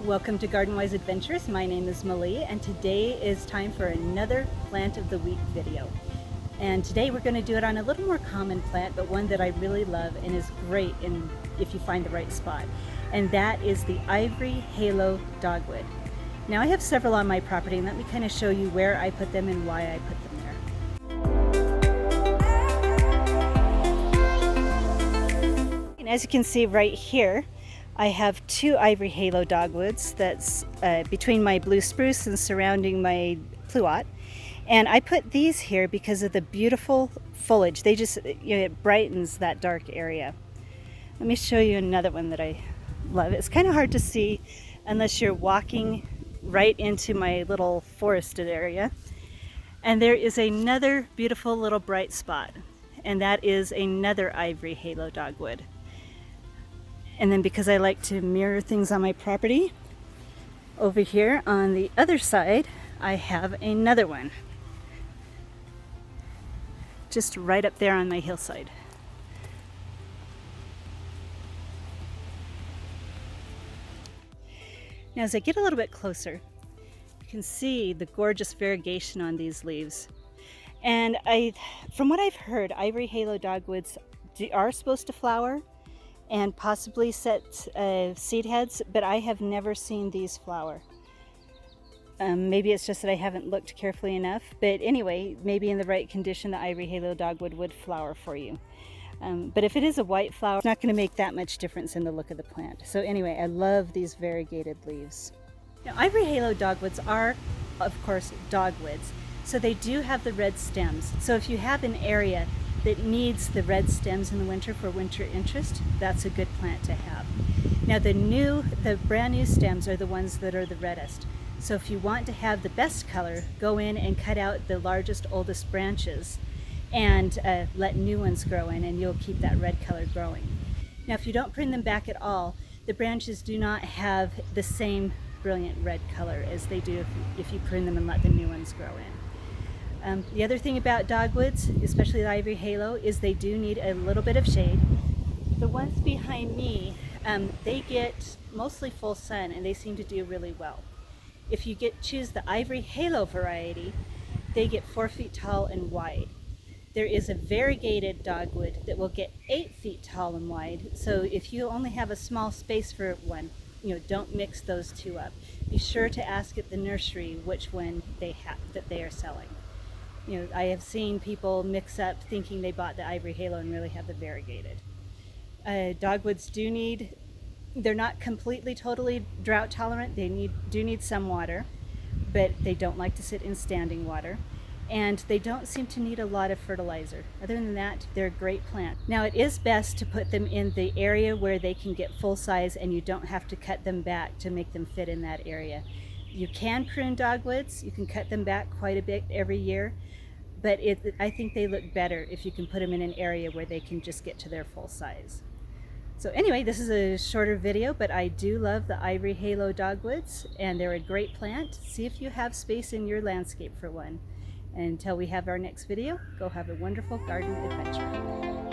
Welcome to Garden Wise Adventures. My name is Malie and today is time for another Plant of the Week video. And today we're going to do it on a little more common plant, but one that I really love and is great if you find the right spot. And that is the Ivory Halo Dogwood. Now I have several on my property and let me kind of show you where I put them and why I put them there. And as you can see right here, I have two Ivory Halo Dogwoods that's between my blue spruce and surrounding my pluot. And I put these here because of the beautiful foliage. They just, it brightens that dark area. Let me show you another one that I love. It's kind of hard to see unless you're walking right into my little forested area. And there is another beautiful little bright spot, and that is another Ivory Halo Dogwood. And then because I like to mirror things on my property, over here on the other side, I have another one. Just right up there on my hillside. Now as I get a little bit closer, you can see the gorgeous variegation on these leaves. And from what I've heard, Ivory Halo Dogwoods are supposed to flower and possibly set seed heads, but I have never seen these flower. Maybe it's just that I haven't looked carefully enough, but anyway, maybe in the right condition the Ivory Halo Dogwood would flower for you. But if it is a white flower, it's not going to make that much difference in the look of the plant. So anyway, I love these variegated leaves. Now, Ivory Halo Dogwoods are, of course, dogwoods, so they do have the red stems. So if you have an area that needs the red stems in the winter for winter interest, that's a good plant to have. Now the brand new stems are the ones that are the reddest. So if you want to have the best color, go in and cut out the largest, oldest branches and let new ones grow in, and you'll keep that red color growing. Now if you don't prune them back at all, the branches do not have the same brilliant red color as they do if you prune them and let the new ones grow in. The other thing about dogwoods, especially the Ivory Halo, is they do need a little bit of shade. The ones behind me, they get mostly full sun and they seem to do really well. If you choose the Ivory Halo variety, they get 4 feet tall and wide. There is a variegated dogwood that will get 8 feet tall and wide, so if you only have a small space for one, don't mix those two up. Be sure to ask at the nursery which one that they are selling. I have seen people mix up thinking they bought the Ivory Halo and really have the variegated. Dogwoods they're not completely, totally drought tolerant. They do need some water, but they don't like to sit in standing water. And they don't seem to need a lot of fertilizer. Other than that, they're a great plant. Now it is best to put them in the area where they can get full size and you don't have to cut them back to make them fit in that area. You can prune dogwoods, you can cut them back quite a bit every year, but I think they look better if you can put them in an area where they can just get to their full size. So anyway, this is a shorter video, but I do love the Ivory Halo Dogwoods, and they're a great plant. See if you have space in your landscape for one. And until we have our next video, go have a wonderful garden adventure.